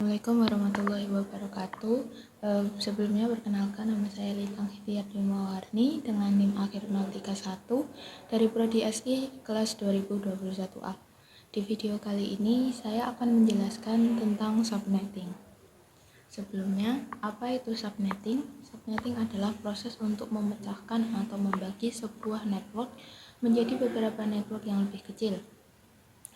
Assalamualaikum warahmatullahi wabarakatuh. Sebelumnya perkenalkan, nama saya Litang Hidayati Mawarni dengan NIM akhir 031 dari Prodi SI kelas 2021A. Di video kali ini saya akan menjelaskan tentang subnetting. Sebelumnya, apa itu subnetting? Subnetting adalah proses untuk memecahkan atau membagi sebuah network menjadi beberapa network yang lebih kecil.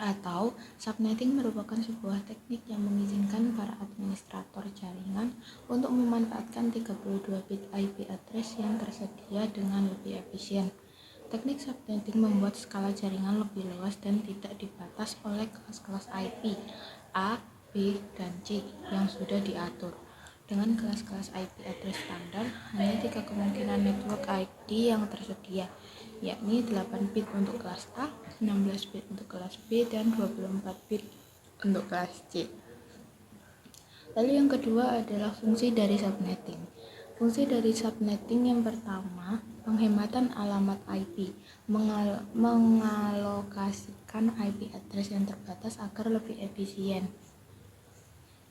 Atau subnetting merupakan sebuah teknik yang mengizinkan para administrator jaringan untuk memanfaatkan 32 bit IP address yang tersedia dengan lebih efisien. Teknik subnetting membuat skala jaringan lebih luas dan tidak dibatas oleh kelas-kelas IP A, B, dan C yang sudah diatur. Dengan kelas-kelas IP address standar, hanya 3 kemungkinan network ID yang tersedia, yakni 8 bit untuk kelas A, 16 bit untuk kelas B, dan 24 bit untuk kelas C. Lalu yang kedua adalah fungsi dari subnetting. Fungsi dari subnetting yang pertama, penghematan alamat IP, mengalokasikan IP address yang terbatas agar lebih efisien.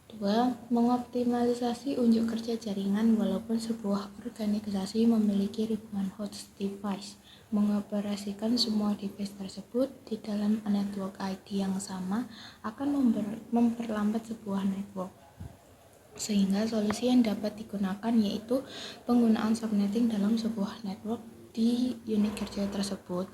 2. Mengoptimalisasi unjuk kerja jaringan walaupun sebuah organisasi memiliki ribuan host device. Mengoperasikan semua device tersebut di dalam network ID yang sama akan memperlambat sebuah network. Sehingga solusi yang dapat digunakan yaitu penggunaan subnetting dalam sebuah network di unit kerja tersebut.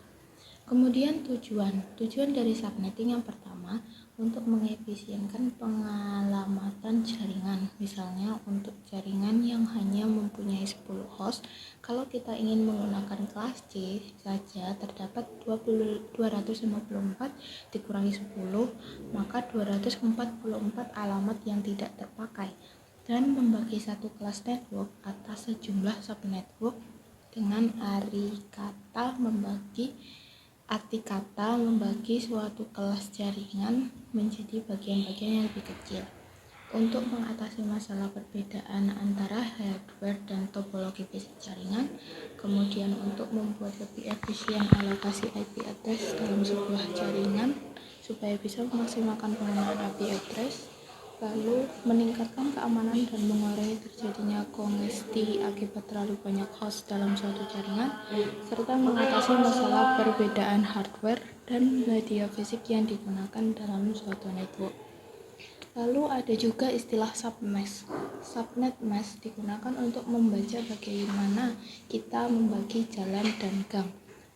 Kemudian tujuan dari subnetting yang pertama, untuk mengefisienkan pengalamatan jaringan. Misalnya untuk jaringan yang hanya mempunyai 10 host, kalau kita ingin menggunakan kelas C saja terdapat 254 dikurangi 10, maka 244 alamat yang tidak terpakai, dan membagi satu kelas network atas sejumlah subnetwork dengan arti kata membagi suatu kelas jaringan menjadi bagian-bagian yang lebih kecil. Untuk mengatasi masalah perbedaan antara hardware dan topologi basic jaringan, kemudian untuk membuat lebih efisien alokasi IP address dalam sebuah jaringan supaya bisa memaksimalkan penggunaan IP address, lalu meningkatkan keamanan dan mengurangi terjadinya kongesti akibat terlalu banyak host dalam suatu jaringan, serta mengatasi masalah perbedaan hardware dan media fisik yang digunakan dalam suatu network. Lalu ada juga istilah submesh. Subnet mesh digunakan untuk membaca bagaimana kita membagi jalan dan gang,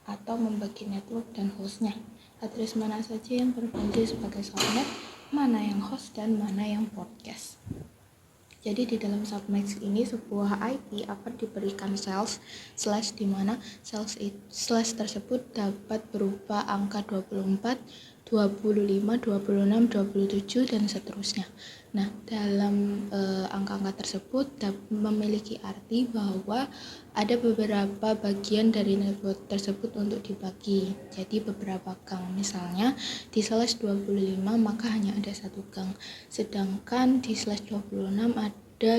atau membagi network dan hostnya. Address mana saja yang berfungsi sebagai subnet, mana yang host, dan mana yang broadcast. Jadi di dalam submesh ini sebuah IP akan diberikan slash di mana slash tersebut dapat berupa angka 24, 25, 26, 27 dan seterusnya. Nah, dalam angka-angka tersebut memiliki arti bahwa ada beberapa bagian dari network tersebut untuk dibagi. Jadi beberapa gang, misalnya di slash 25 maka hanya ada satu gang, sedangkan di slash 26 ada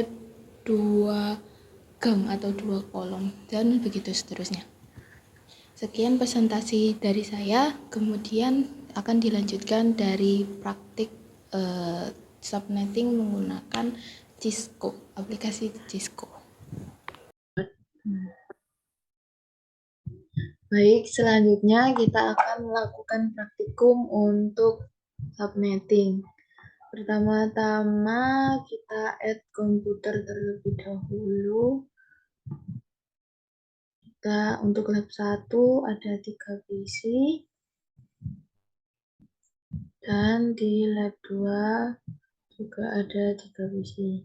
2 gang atau 2 kolom, dan begitu seterusnya. Sekian presentasi dari saya, kemudian akan dilanjutkan dari praktik subnetting menggunakan Cisco, aplikasi Cisco. Baik, selanjutnya kita akan melakukan praktikum untuk subnetting. Pertama-tama kita add komputer terlebih dahulu. Kita untuk lab 1 ada 3 PC, dan di lab 2 juga ada 3 PC.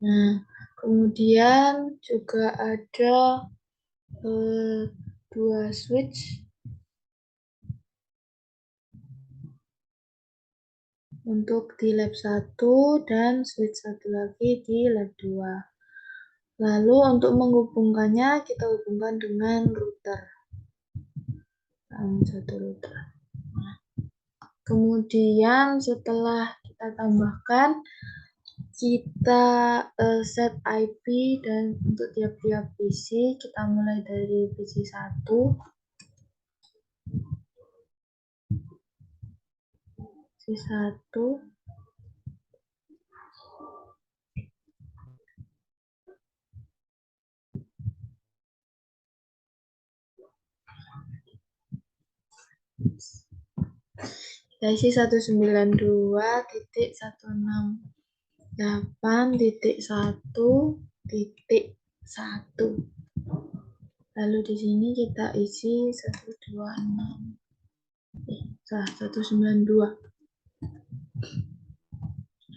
Nah, kemudian juga ada 2 switch untuk di lab 1 dan switch satu lagi di lab 2. Lalu untuk menghubungkannya kita hubungkan dengan router. Satu router. Nah, kemudian setelah kita tambahkan, kita set IP dan untuk tiap-tiap PC kita mulai dari PC 1 1 kita isi 192.168.1.1. Lalu di sini kita isi 192.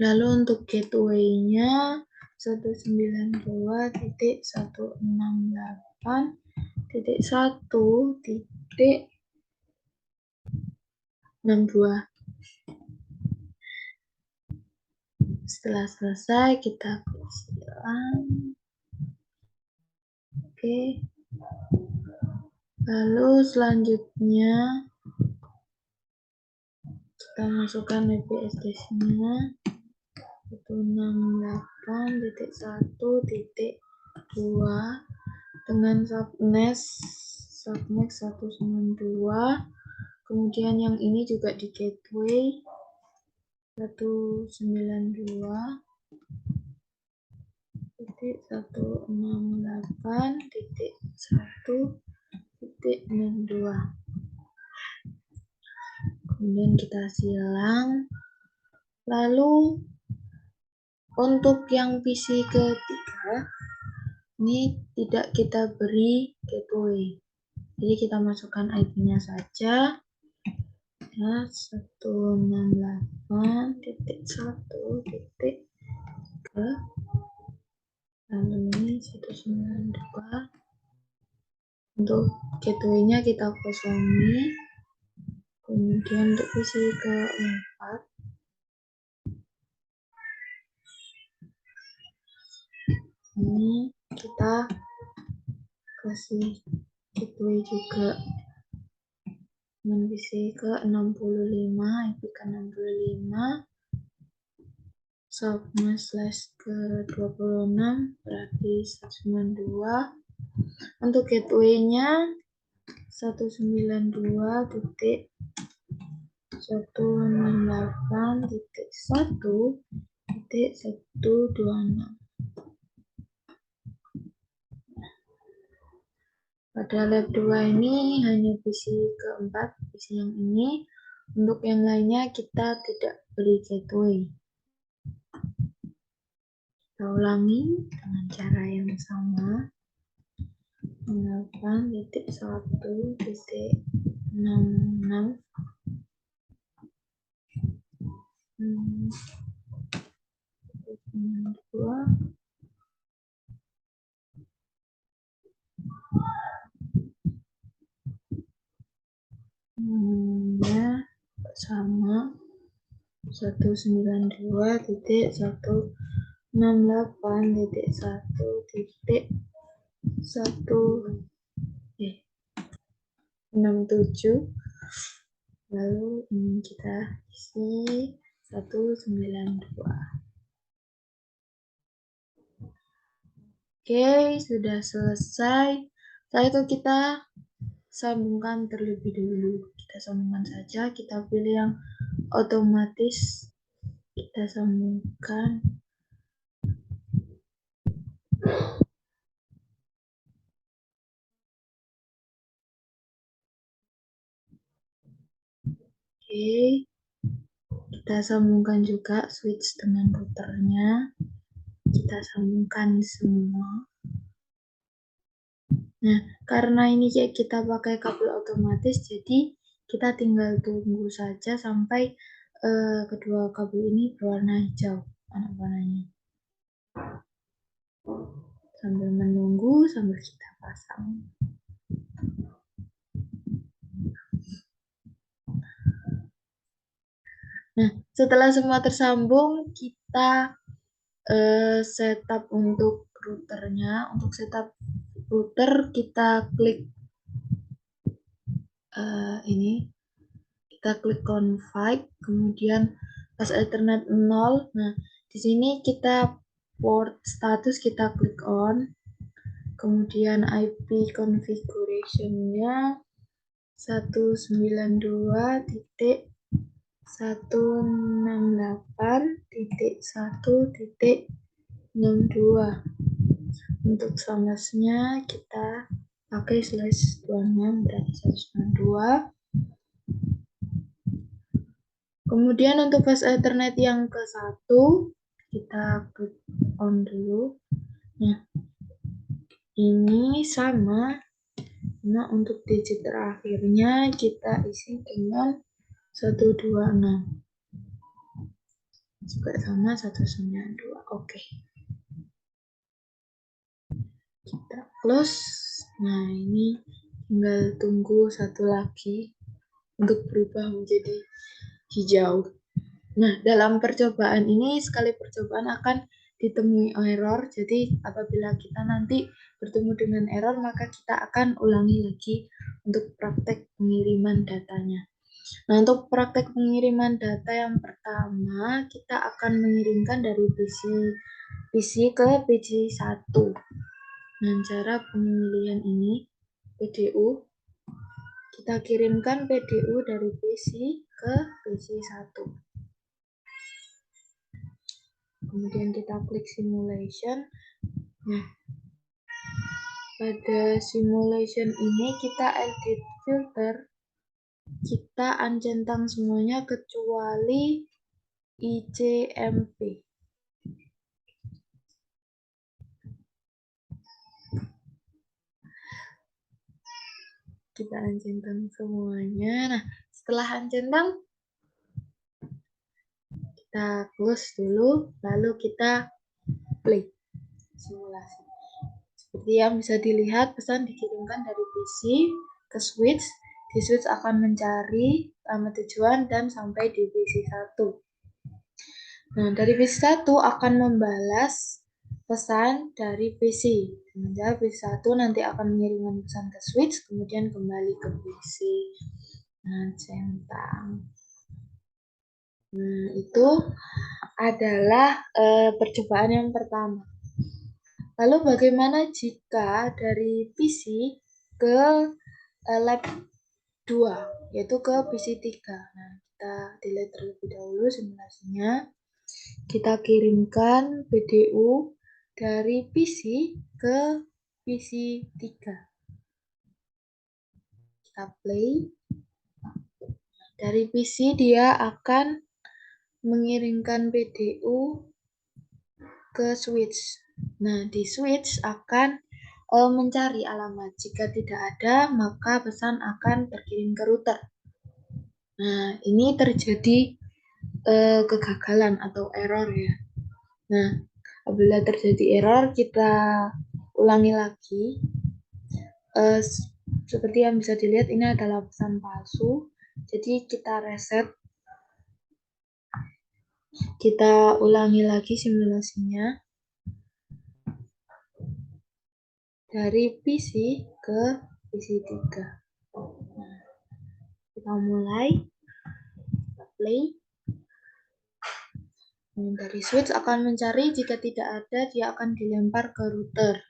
Lalu untuk gateway-nya 192.168.1.62. Setelah selesai kita klik silang. Oke. Lalu selanjutnya kita masukkan IP address-nya 168.1.2 dengan subnext 192. Kemudian yang ini juga di gateway 192.168.1.62. Kemudian kita silang. Lalu untuk yang PC ketiga ini tidak kita beri gateway, jadi kita masukkan IP-nya saja ya, 168.1.3, lalu ini 192. Untuk gateway-nya kita kosongi. Kemudian untuk PC keempat ini kita kasih gateway juga dengan PC ke 65, IP ke 65, subnet/ke 26 berarti 192. Untuk gateway-nya 192.168.1.126. Pada lab 2 ini hanya PC keempat, PC yang ini. Untuk yang lainnya kita tidak beri gateway. Kita ulangi dengan cara yang sama. 8.1.66 2 ya sama 192.168.1.167. Lalu ini kita isi 192. Oke, sudah selesai. Setelah itu kita sambungkan terlebih dulu. Kita sambungkan saja, kita pilih yang otomatis, kita sambungkan. Oke, kita sambungkan juga switch dengan routernya. Kita sambungkan semua. Nah, karena ini kita pakai kabel otomatis, jadi kita tinggal tunggu saja sampai kedua kabel ini berwarna hijau, warnanya. Sambil menunggu, sambil kita pasang. Nah, setelah semua tersambung, kita setup untuk routernya. Untuk setup router kita klik ini, kita klik config, kemudian pas alternate 0. Nah, di sini kita port status kita klik on, kemudian IP configuration-nya 192.168.1.1. 168.1.62. Untuk summesnya kita pakai slash 26 berarti 192. Kemudian untuk fast alternate yang ke-1 kita klik on dulu. Nah, ini sama. Nah, untuk digit terakhirnya kita isi dengan 126. Juga sama 192. Oke. Kita close. Nah, ini tinggal tunggu satu lagi untuk berubah menjadi hijau. Nah, dalam percobaan ini sekali percobaan akan ditemui error. Jadi apabila kita nanti bertemu dengan error, maka kita akan ulangi lagi untuk praktek pengiriman datanya. Nah, untuk praktek pengiriman data yang pertama, kita akan mengirimkan dari PC ke PC1. Nah, cara pemilihan ini PDU, kita kirimkan PDU dari PC ke PC1. Kemudian kita klik simulation. Nah, pada simulation ini kita edit filter, kita uncentang semuanya kecuali ICMP. Kita uncentang semuanya. Nah, setelah uncentang, kita close dulu, lalu kita play simulasi. Seperti yang bisa dilihat, pesan dikirimkan dari PC ke switch. Di switch akan mencari alamat tujuan dan sampai di PC1. Nah, dari PC1 akan membalas pesan dari PC. Sementara PC1 nanti akan mengirimkan pesan ke switch, kemudian kembali ke PC. Nah, centang. Nah, itu adalah percobaan yang pertama. Lalu bagaimana jika dari PC ke lab 2, yaitu ke PC3. Nah, kita delete terlebih dahulu simulasinya. Kita kirimkan PDU dari PC ke PC3. Kita play. Dari PC dia akan mengirimkan PDU ke switch. Nah, di switch akan mencari alamat. Jika tidak ada, maka pesan akan terkirim ke router. Nah, ini terjadi kegagalan atau error ya. Nah, apabila terjadi error, kita ulangi lagi. Seperti yang bisa dilihat, ini adalah pesan palsu. Jadi kita reset. Kita ulangi lagi simulasinya. Dari PC ke PC3. Nah, kita mulai. Kita play. Dari switch akan mencari, jika tidak ada, dia akan dilempar ke router.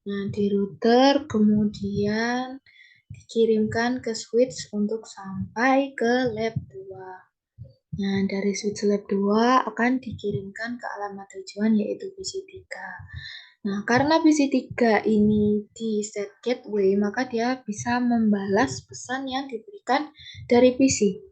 Nah, di router kemudian dikirimkan ke switch untuk sampai ke lab 2. Nah, dari switch lab 2 akan dikirimkan ke alamat tujuan yaitu PC3. Nah, karena PC3 ini di set gateway, maka dia bisa membalas pesan yang diberikan dari PC.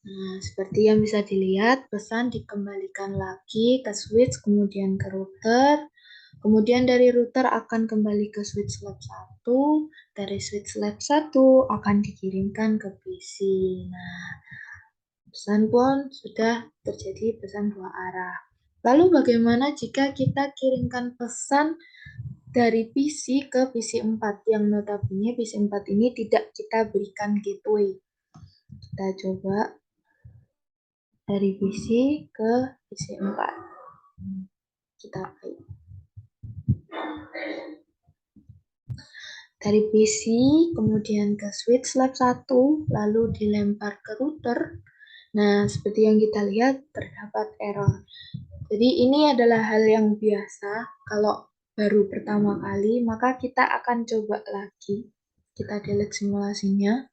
Nah, seperti yang bisa dilihat, pesan dikembalikan lagi ke switch, kemudian ke router. Kemudian dari router akan kembali ke switch lab 1. Dari switch lab 1 akan dikirimkan ke PC. Nah, pesan pun sudah terjadi pesan dua arah. Lalu bagaimana jika kita kirimkan pesan dari PC ke PC4 yang notabene PC4 ini tidak kita berikan gateway? Kita coba dari PC ke PC4. Kita play. Dari PC kemudian ke switch lab 1 lalu dilempar ke router. Nah, seperti yang kita lihat terdapat error. Jadi ini adalah hal yang biasa kalau baru pertama kali, maka kita akan coba lagi. Kita delete simulasinya.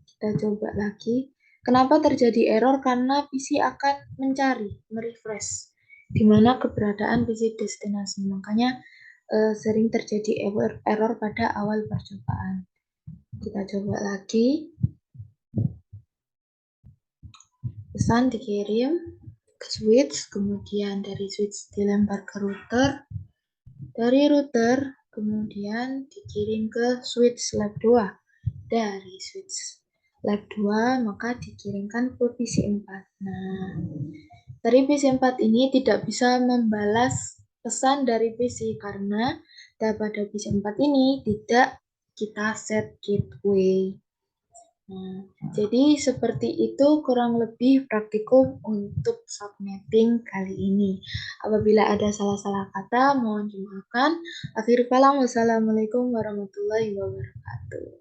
Kita coba lagi. Kenapa terjadi error? Karena PC akan mencari, merefresh di mana keberadaan PC destinasi. Makanya sering terjadi error pada awal percobaan. Kita coba lagi. Pesan dikirim ke switch, kemudian dari switch dilempar ke router, dari router kemudian dikirim ke switch lab 2, dari switch lab 2 maka dikirimkan ke PC4. Nah, dari PC4 ini tidak bisa membalas pesan dari PC karena pada PC4 ini tidak kita set gateway. Nah, jadi seperti itu kurang lebih praktikum untuk subnetting kali ini. Apabila ada salah-salah kata, mohon dimaafkan. Akhir kalam, wassalamualaikum warahmatullahi wabarakatuh.